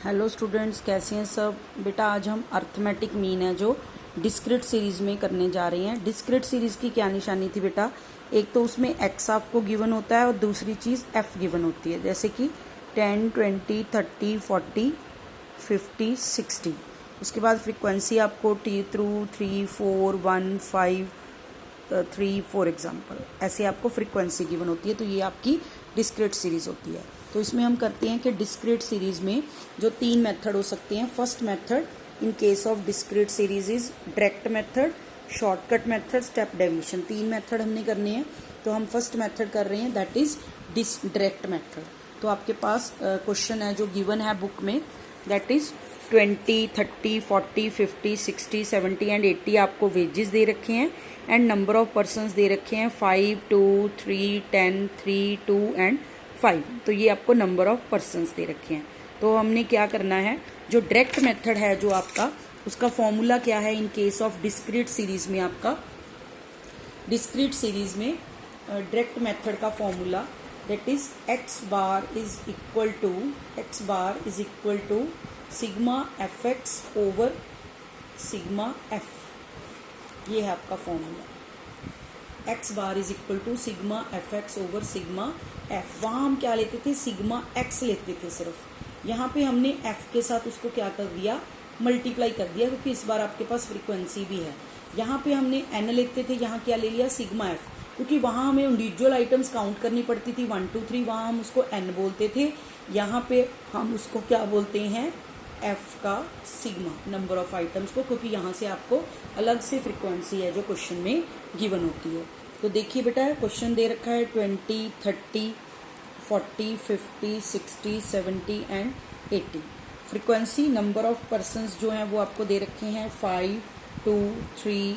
Hello students, कैसे हैं सब। बेटा आज हम अर्थमेटिक मीन है जो डिस्क्रिट सीरीज़ में करने जा रहे हैं। डिस्क्रिट सीरीज़ की क्या निशानी थी बेटा, एक तो उसमें एक्स आपको गिवन होता है और दूसरी चीज़ एफ गिवन होती है, जैसे कि 10, 20, 30, 40, 50, 60। उसके बाद फ्रीक्वेंसी आपको टी थ्रू 3, 4, 1, 5, 3 फॉर एग्जाम्पल, ऐसे आपको फ्रीक्वेंसी गिवन होती है। तो ये आपकी डिस्क्रिट सीरीज़ होती है। तो इसमें हम करते हैं कि डिस्क्रिट सीरीज़ में जो 3 मेथड हो सकते हैं। First method in case of discrete series is direct method, shortcut method, step deviation. 3 method हमने करने हैं। तो हम फर्स्ट मेथड कर रहे हैं, दैट इज डायरेक्ट मेथड। तो आपके पास क्वेश्चन है जो गिवन है बुक में, दैट इज 20, 30, 40, 50, 60, 70 एंड 80 आपको वेजेस दे रखे हैं एंड नंबर ऑफ पर्सनस दे रखे हैं 5, 2, 3, 10, 3, 2 एंड 5। तो ये आपको नंबर ऑफ पर्सनस दे रखे हैं। तो हमने क्या करना है, जो डायरेक्ट मेथड है जो आपका, उसका फॉर्मूला क्या है in case of discrete series में। आपका डिस्क्रीट सीरीज में डायरेक्ट मेथड का formula that is x bar is equal to sigma f x over sigma f. ये है आपका formula. x bar is equal to sigma f x over sigma f. वहाँ हम क्या लेते थे, सिग्मा x लेते थे सिर्फ। यहाँ पे हमने f के साथ उसको क्या कर दिया, मल्टीप्लाई कर दिया, क्योंकि इस बार आपके पास फ्रीक्वेंसी भी है। यहाँ पे हमने n लेते थे, यहाँ क्या ले लिया, सिग्मा f, क्योंकि वहाँ हमें इंडिविजुअल आइटम्स काउंट करनी पड़ती थी 1, 2, 3, वहाँ हम उसको n बोलते थे। यहाँ पे हम उसको क्या बोलते हैं, f का सिग्मा, नंबर ऑफ आइटम्स को, क्योंकि यहाँ से आपको अलग से फ्रीक्वेंसी है जो क्वेश्चन में गिवन होती है। तो देखिए बेटा, क्वेश्चन दे रखा है 20, 30, 40, 50, 60, 70 and 80। Frequency, number of persons जो हैं वो आपको दे रखे हैं 5, 2, 3,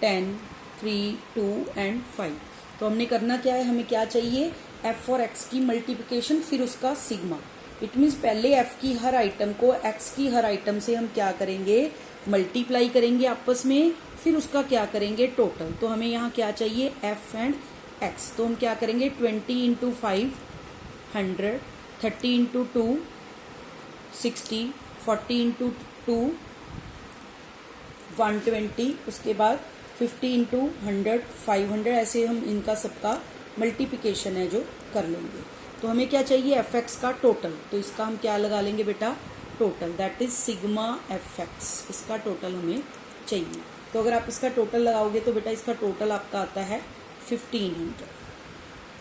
10, 3, 2 एंड 5। तो हमने करना क्या है, हमें क्या चाहिए, f और x की मल्टीप्लिकेशन फिर उसका सिग्मा। इट मीन्स पहले f की हर आइटम को x की हर आइटम से हम क्या करेंगे, मल्टीप्लाई करेंगे आपस में, फिर उसका क्या करेंगे, टोटल। तो हमें यहाँ क्या चाहिए, f एंड x। तो हम क्या करेंगे, 20 इंटू 5 100, 30 इंटू 2 60, 40 इंटू 2 120, उसके बाद 50 इंटू 100 500, ऐसे हम इनका सबका मल्टीप्लिकेशन है जो कर लेंगे। तो हमें क्या चाहिए, एफ एक्स का टोटल। तो इसका हम क्या लगा लेंगे बेटा, total, that is sigma f x. इसका टोटल हमें चाहिए। तो अगर आप इसका टोटल लगाओगे तो बेटा इसका टोटल आपका आता है 1500।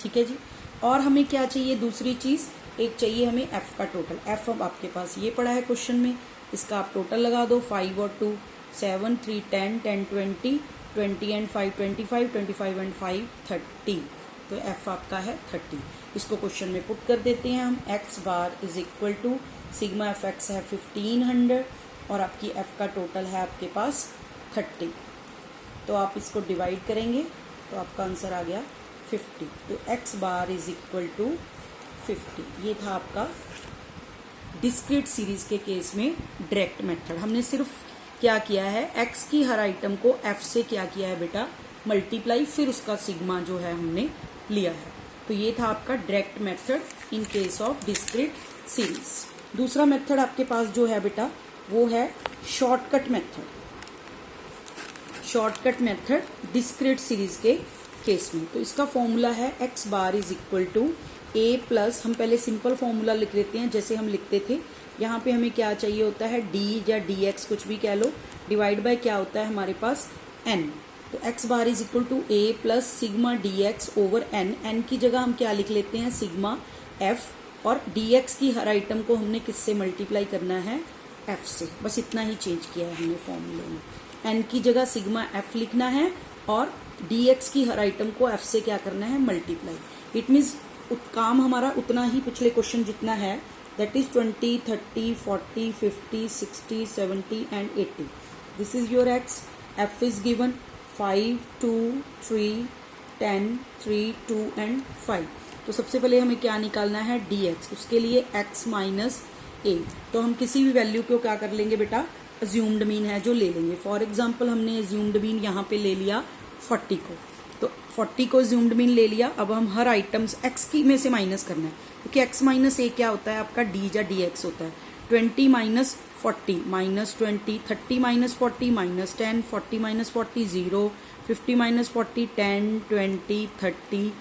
ठीक है जी। और हमें क्या चाहिए, दूसरी चीज़, एक चाहिए हमें एफ का टोटल। एफ अब आपके पास ये पड़ा है क्वेश्चन में, इसका आप टोटल लगा दो। 5 और 2 7, 3 10, 10 20, 20 एंड 5 25, 25 एंड 5 30। तो एफ आपका है 30। इसको क्वेश्चन में पुट कर देते हैं हम। X bar is equal to sigma f x है 1500 और आपकी एफ का टोटल है आपके पास 30। तो आप इसको डिवाइड करेंगे तो आपका आंसर आ गया 50। तो x bar is equal to 50। ये था आपका डिस्क्रीट सीरीज के केस में डायरेक्ट मेथड। हमने सिर्फ क्या किया है, x की हर आइटम को f से क्या किया है बेटा, मल्टीप्लाई, फिर उसका सिग्मा जो है हमने लिया है। तो ये था आपका direct method in case of discrete series. दूसरा मेथड आपके पास जो है बेटा वो है shortcut method. Shortcut method discrete series के केस में, तो इसका फॉर्मूला है x bar is equal to a plus, हम पहले सिंपल फॉर्मूला लिख लेते हैं जैसे हम लिखते थे। यहाँ पे हमें क्या चाहिए होता है, d या dx कुछ भी कह लो, डिवाइड बाय क्या होता है हमारे पास, n। तो x bar is equal to a plus sigma dx over n। n की जगह हम क्या लिख लेते हैं, सिग्मा f, और dx की हर आइटम को हमने किससे मल्टीप्लाई करना है, f से। बस इतना ही चेंज किया है हमने फॉर्मूले में। n की जगह सिग्मा f लिखना है और dx की हर आइटम को f से क्या करना है, मल्टीप्लाई। इट मीन्स काम हमारा उतना ही पिछले क्वेश्चन जितना है, that is 20, 30, 40, 50, 60, 70 and 80। This is your x। f is given 5, 2, 3, 10, 3, 2 and 5। तो सबसे पहले हमें क्या निकालना है, dx। उसके लिए x माइनस a। तो हम किसी भी वैल्यू को क्या कर लेंगे बेटा, अज्यूम्ड मीन है जो ले लेंगे। फॉर एग्जाम्पल हमने अज्यूम्ड मीन यहाँ पे ले लिया 40 को, तो 40 को अज्यूम्ड मीन ले लिया। अब हम हर आइटम्स x की में से माइनस करना है, क्योंकि x माइनस a क्या होता है आपका, d या dx होता है। 20 minus 40 minus 20, 30 minus 40 minus 10, 40 minus 40 0, 50 minus 40 10, 20, 30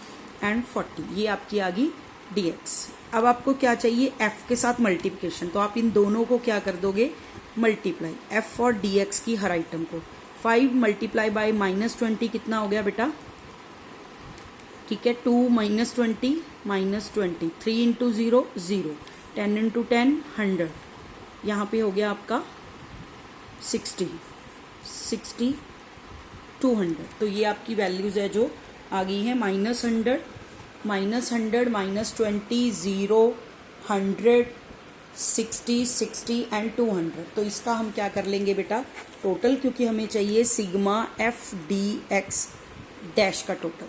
and 40। ये आपकी आ गई dx। अब आपको क्या चाहिए, f के साथ मल्टीप्लिकेशन, तो आप इन दोनों को क्या कर दोगे, मल्टीप्लाई, f और dx की हर आइटम को। 5 मल्टीप्लाई बाय -20 कितना हो गया बेटा, ठीक है, 2 माइनस 20 माइनस 20, 3 इंटू 0 0, 10 इंटू 10 100, यहाँ पे हो गया आपका 60 60 200। तो ये आपकी वैल्यूज है जो आ गई हैं, -100 -100 -20 0 100 60 60 एंड 200। तो इसका हम क्या कर लेंगे बेटा, टोटल, क्योंकि हमें चाहिए sigma F D x dash का टोटल।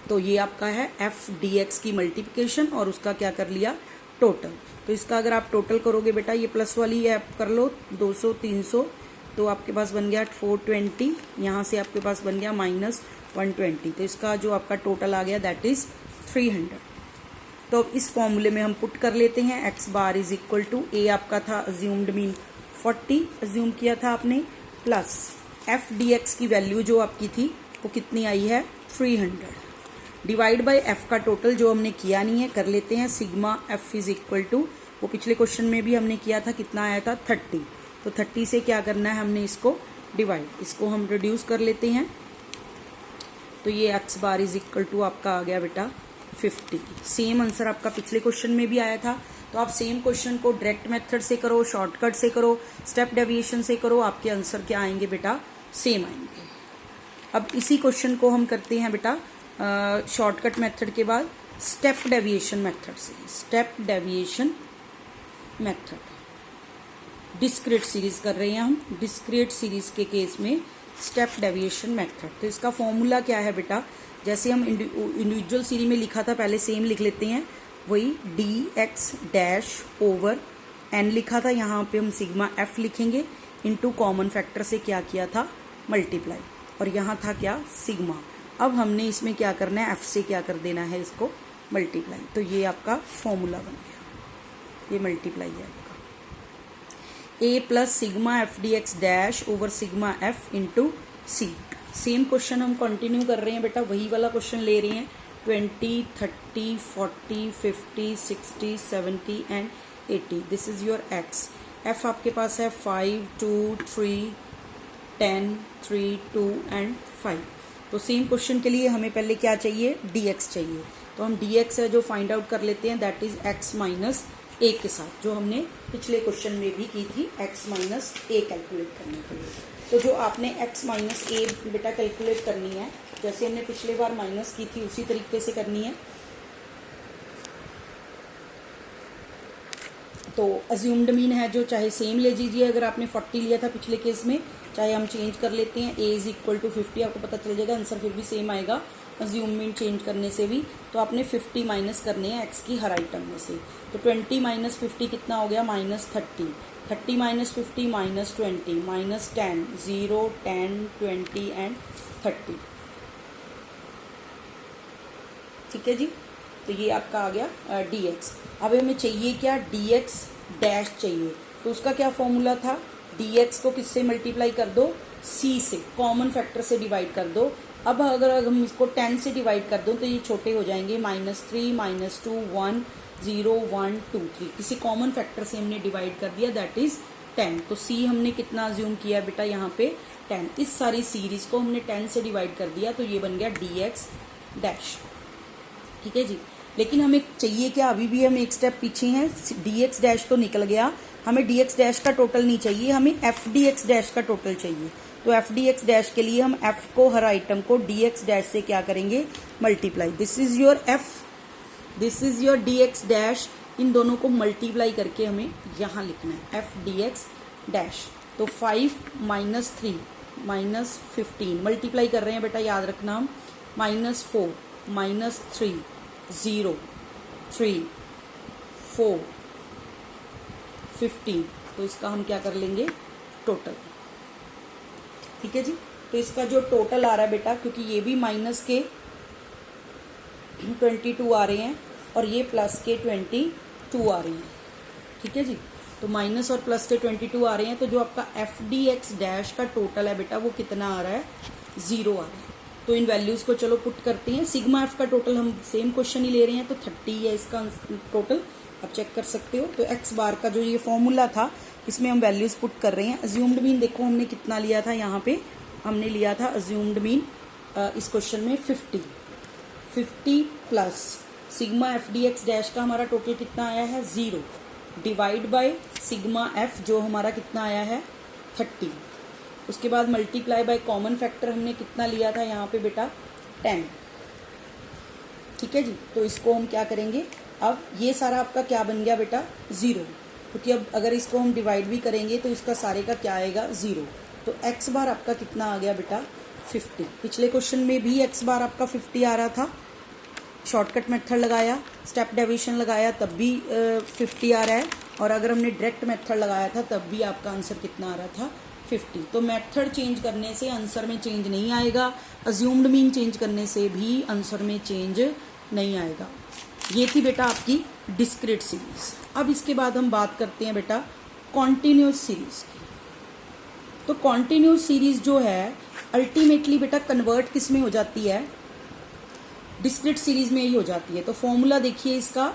तो ये आपका है एफ डी एक्स की मल्टीप्लिकेशन और उसका क्या कर लिया, टोटल। तो इसका अगर आप टोटल करोगे बेटा, ये प्लस वाली ऐप कर लो, 200 300, तो आपके पास बन गया 420, यहाँ से आपके पास बन गया -120। तो इसका जो आपका टोटल आ गया दैट इज 300। तो अब इस फॉर्मूले में हम पुट कर लेते हैं, X bar is equal to, A आपका था अज्यूम्ड मीन 40 अज्यूम किया था आपने, प्लस एफ डी एक्स की वैल्यू जो आपकी थी वो कितनी आई है 300, डिवाइड बाय एफ का टोटल जो हमने किया नहीं है, कर लेते हैं, sigma F is equal to, वो पिछले क्वेश्चन में भी हमने किया था, कितना आया था 30। तो 30 से क्या करना है हमने, इसको डिवाइड, इसको हम रिड्यूस कर लेते हैं। तो ये x bar is equal to आपका आ गया बेटा 50। सेम आंसर आपका पिछले क्वेश्चन में भी आया था। तो आप सेम क्वेश्चन को डायरेक्ट मेथड से करो, शॉर्टकट से करो, स्टेप डेविएशन से करो, आपके आंसर क्या आएंगे बेटा, सेम आएंगे। अब इसी क्वेश्चन को हम करते हैं बेटा शॉर्टकट मेथड के बाद स्टेप डेविएशन मेथड से। Step deviation method, discrete series कर रहे हैं हम, डिस्क्रीट सीरीज के केस में स्टेप डेविएशन मेथड। तो इसका फॉर्मूला क्या है बेटा, जैसे हम इंडिविजुअल सीरीज में लिखा था पहले सेम लिख लेते हैं, वही d x dash over n लिखा था, यहाँ पे हम सिग्मा एफ लिखेंगे, इनटू कॉमन फैक्टर से क्या किया था, मल्टीप्लाई, और यहाँ था क्या, सिग्मा। अब हमने इसमें क्या करना है, एफ से क्या कर देना है, इसको मल्टीप्लाई। तो ये आपका फॉर्मूला बन गया, ये मल्टीप्लाई है आपका, A plus sigma F D x dash over sigma F into C. Same question हम कंटिन्यू कर रहे हैं बेटा, वही वाला क्वेश्चन ले रहे हैं, 20 30 40 50 60 70 and 80। This is your x, F आपके पास है 5 2 3 10 3 2 एंड 5। तो सेम क्वेश्चन के लिए हमें पहले क्या चाहिए, dx चाहिए। तो हम dx है जो फाइंड आउट कर लेते हैं, दैट इज x माइनस ए के साथ, जो हमने पिछले क्वेश्चन में भी की थी, x माइनस ए कैलकुलेट करने के लिए। तो जो आपने x माइनस ए बेटा कैलकुलेट करनी है, जैसे हमने पिछले बार माइनस की थी उसी तरीके से करनी है। तो अज्यूम्ड मीन है जो, चाहे सेम ले लीजिए, अगर आपने 40 लिया था पिछले केस में, चाहे हम चेंज कर लेते हैं, a इज इक्वल टू 50, आपको पता चल जाएगा आंसर फिर भी सेम आएगा अज्यूम मीन चेंज करने से भी। तो आपने 50 माइनस करने हैं x की हर आइटम में से। तो 20 माइनस 50 कितना हो गया, -30, 30 माइनस 50 माइनस 20 माइनस 10 0 10 20 एंड 30। ठीक है जी, तो ये आपका आ गया dx। अब हमें चाहिए क्या, dx डैश चाहिए। तो उसका क्या फॉर्मूला था, dx को किससे मल्टीप्लाई कर दो, c से, कॉमन फैक्टर से डिवाइड कर दो। अब अगर हम इसको 10 से डिवाइड कर दो तो ये छोटे हो जाएंगे, -3 -2 1 0 1 2 3, किसी कॉमन फैक्टर से हमने डिवाइड कर दिया, दैट इज 10। तो c हमने कितना अज्यूम किया बेटा, यहाँ पे 10। इस सारी सीरीज को हमने 10 से डिवाइड कर दिया, तो ये बन गया dx डैश। ठीक है जी, लेकिन हमें चाहिए क्या, अभी भी हम एक स्टेप पीछे हैं, dx डैश तो निकल गया, हमें dx डैश का टोटल नहीं चाहिए, हमें एफ dx डैश का टोटल चाहिए। तो एफ dx डैश के लिए हम f को, हर आइटम को dx डैश से क्या करेंगे, multiply. This is your f, this is your dx dash, इन दोनों को मल्टीप्लाई करके हमें यहाँ लिखना है f dx डैश। तो 5 माइनस 3 माइनस 15 मल्टीप्लाई कर रहे हैं बेटा, याद रखना हम, -4 -3 0 3 4 15। तो इसका हम क्या कर लेंगे, टोटल। ठीक है जी, तो इसका जो टोटल आ रहा है बेटा, क्योंकि ये भी माइनस के 22 आ रहे हैं और ये प्लस के 22 आ रहे हैं। ठीक है जी, तो माइनस और प्लस से 22 आ रहे हैं, तो जो आपका एफ डी एक्स डैश का टोटल है बेटा वो कितना आ रहा है, 0 आ रहा है। तो इन वैल्यूज़ को चलो पुट करते हैं। सिग्मा एफ का टोटल हम सेम क्वेश्चन ही ले रहे हैं, तो 30 है इसका टोटल, आप चेक कर सकते हो। तो एक्स बार का जो ये फॉर्मूला था इसमें हम वैल्यूज़ पुट कर रहे हैं। अज्यूम्ड मीन देखो हमने कितना लिया था, यहाँ पे हमने लिया था अज्यूम्ड मीन इस क्वेश्चन में 50 plus sigma F D x dash का हमारा टोटल कितना आया है, 0 डिवाइड बाय सिग्मा एफ जो हमारा कितना आया है, 30। उसके बाद मल्टीप्लाई बाय कॉमन फैक्टर हमने कितना लिया था यहाँ पे बेटा, 10। ठीक है जी। तो इसको हम क्या करेंगे, अब ये सारा आपका क्या बन गया बेटा, 0, क्योंकि अब अगर इसको हम डिवाइड भी करेंगे तो इसका सारे का क्या आएगा, 0। तो एक्स बार आपका कितना आ गया बेटा, 50। पिछले क्वेश्चन में भी एक्स बार आपका 50 आ रहा था, शॉर्टकट मेथड लगाया, स्टेप डेविएशन लगाया तब भी 50 आ रहा है, और अगर हमने डायरेक्ट मेथड लगाया था तब भी आपका आंसर कितना आ रहा था, 50। तो मेथड चेंज करने से आंसर में चेंज नहीं आएगा, अज्यूम्ड मीन चेंज करने से भी आंसर में चेंज नहीं आएगा। ये थी बेटा आपकी डिस्क्रीट सीरीज। अब इसके बाद हम बात करते हैं बेटा कॉन्टिन्यूस सीरीज की। तो कॉन्टिन्यूस सीरीज जो है अल्टीमेटली बेटा कन्वर्ट किस में हो जाती है, डिस्क्रीट सीरीज में ही हो जाती है। तो फॉर्मूला देखिए इसका,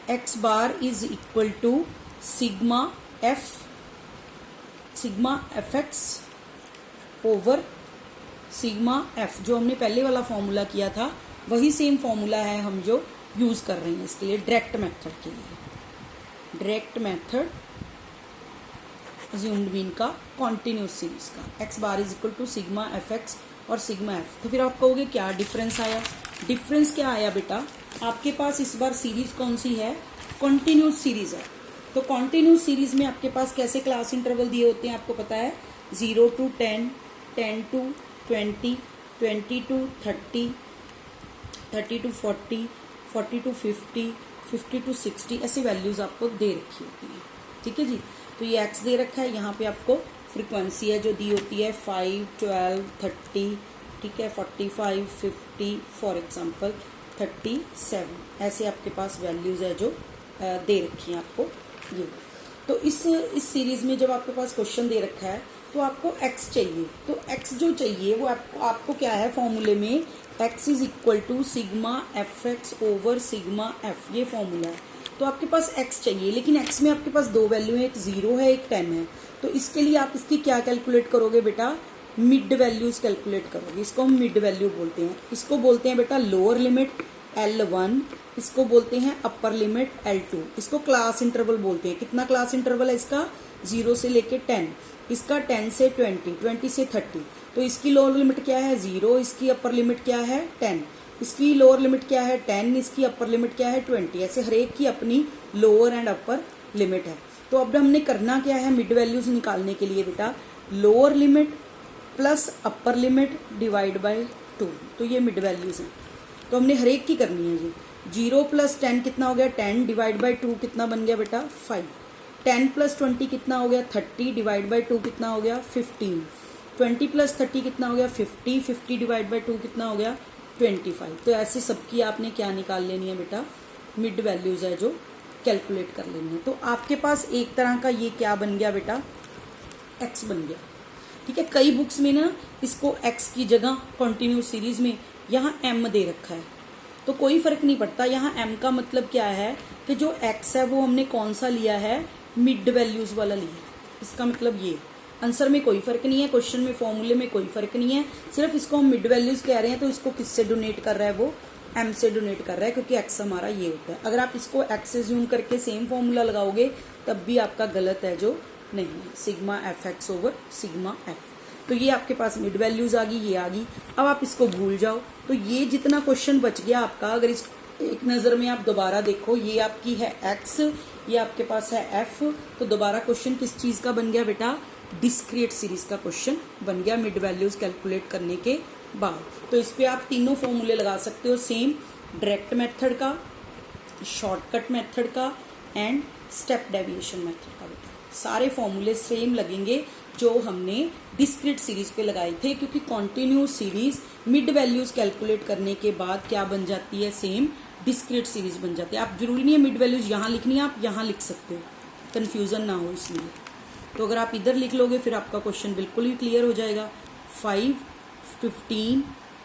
x bar is equal to sigma f x over sigma f, जो हमने पहले वाला फॉर्मूला किया था वही सेम फॉर्मूला है हम जो यूज कर रहे हैं इसके लिए, डायरेक्ट मेथड के लिए। डायरेक्ट मेथड अज्यूम्ड मीन का कॉन्टिन्यूस सीरीज का, x bar is equal to sigma f x और सिग्मा एफ। तो फिर आप कहोगे क्या डिफरेंस आया, डिफरेंस क्या आया बेटा, आपके पास इस बार सीरीज कौन सी है, कॉन्टिन्यूस सीरीज है। तो कॉन्टिन्यूस सीरीज में आपके पास कैसे क्लास इंटरवल दिए होते हैं आपको पता है, 0 to 10, 10 to 20, 20 to 30, 30 to 40, 40 to 50, 50 to 60, ऐसी वैल्यूज आपको दे रखी होती है। ठीक है जी। तो ये एक्स दे रखा है, यहाँ पे आपको फ्रीक्वेंसी है जो दी होती है 5, 12, 30, ठीक है, 45, 50, फॉर एग्जांपल 37, ऐसे आपके पास वैल्यूज है जो दे रखी हैं आपको ये। तो इस सीरीज में जब आपके पास क्वेश्चन दे रखा है तो आपको x चाहिए, तो x जो चाहिए वो आपको क्या है फॉर्मूले में, x is equal to sigma f x over sigma f, ये फॉर्मूला है। तो आपके पास x चाहिए, लेकिन x में आपके पास दो वैल्यू है, एक 0 है एक 10 है। तो इसके लिए आप इसकी क्या कैलकुलेट करोगे बेटा, मिड वैल्यूज कैलकुलेट करोगे। इसको हम मिड वैल्यू बोलते हैं, इसको बोलते हैं बेटा लोअर लिमिट L1, इसको बोलते हैं अपर लिमिट L2, इसको क्लास इंटरवल बोलते हैं। कितना क्लास इंटरवल है इसका, 0 से लेके 10, इसका 10 से 20, 20 से 30। तो इसकी लोअर लिमिट क्या है, 0, इसकी अपर लिमिट क्या है, 10, इसकी लोअर लिमिट क्या है, 10, इसकी अपर लिमिट क्या है, 20। ऐसे हर एक की अपनी लोअर एंड अपर लिमिट है। तो अब हमने करना क्या है, मिड वैल्यूज निकालने के लिए बेटा lower limit plus upper limit divide by 2, तो ये मिड वैल्यूज हैं। तो हमने हर एक की करनी है जी। 0 प्लस 10 कितना हो गया, 10 डिवाइड बाय 2 कितना बन गया बेटा, 5। 10 प्लस 20 कितना हो गया, 30 डिवाइड बाय 2 कितना हो गया, 15। 20 प्लस 30 कितना हो गया, 50। 50 डिवाइड बाय 2 कितना हो गया, 25। तो ऐसे सबकी आपने क्या निकाल लेनी है बेटा, मिड वैल्यूज है जो कैलकुलेट कर लेनी है। तो आपके पास एक तरह का ये क्या बन गया बेटा, x बन गया। ठीक है, कई बुक्स में ना इसको x की जगह कॉन्टिन्यूस सीरीज में यहाँ m दे रखा है, तो कोई फर्क नहीं पड़ता। यहाँ m का मतलब क्या है कि जो x है वो हमने कौन सा लिया है, मिड वैल्यूज वाला लिया है। इसका मतलब ये आंसर में कोई फर्क नहीं है, क्वेश्चन में फॉर्मूले में कोई फर्क नहीं है, सिर्फ इसको हम मिड वैल्यूज कह रहे हैं। तो इसको किससे डोनेट कर रहा है, वो m से डोनेट कर रहा है, क्योंकि x हमारा ये होता है। अगर आप इसको x से जूम करके सेम फॉर्मूला लगाओगे तब भी आपका गलत है जो नहीं है, sigma f x over sigma f. तो ये आपके पास मिड वैल्यूज आ गई, ये आ गई। अब आप इसको भूल जाओ। तो ये जितना क्वेश्चन बच गया आपका, अगर इस एक नज़र में आप दोबारा देखो, ये आपकी है x, ये आपके पास है f, तो दोबारा क्वेश्चन किस चीज़ का बन गया बेटा, डिस्क्रीट सीरीज का क्वेश्चन बन गया मिड वैल्यूज कैलकुलेट करने के बाद। तो इस पे आप तीनों फॉर्मूले लगा सकते हो, सेम डायरेक्ट मेथड का, शॉर्टकट मेथड का एंड स्टेप डेविएशन मेथड का बेटा। सारे फॉर्मूले सेम लगेंगे जो हमने डिस्क्रीट सीरीज पे लगाए थे, क्योंकि continuous series mid values calculate करने के बाद क्या बन जाती है, सेम डिस्क्रीट सीरीज बन जाती है। आप जरूरी नहीं है मिड वैल्यूज यहाँ लिखनी है, आप यहाँ लिख सकते हो, कन्फ्यूज़न ना हो इसलिए। तो अगर आप इधर लिख लोगे फिर आपका क्वेश्चन बिल्कुल ही क्लियर हो जाएगा। 5, 15,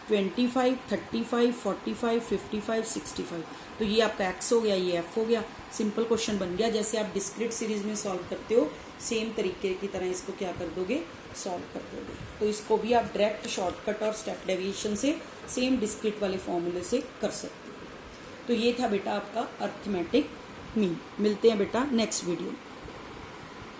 25, 35, 45, 55, 65, तो ये आपका एक्स हो गया, ये एफ हो गया। सिंपल क्वेश्चन बन गया। जैसे आप डिस्क्रीट सीरीज में सॉल्व करते हो सेम तरीके की तरह इसको क्या कर दोगे, सॉल्व कर दोगे। तो इसको भी आप डायरेक्ट शॉर्टकट और स्टेप डेविएशन से सेम डिस्क्रीट वाले फॉर्मूले से कर सकते हो। तो ये था बेटा आपका अर्थमेटिक मीन। मिलते हैं बेटा नेक्स्ट वीडियो।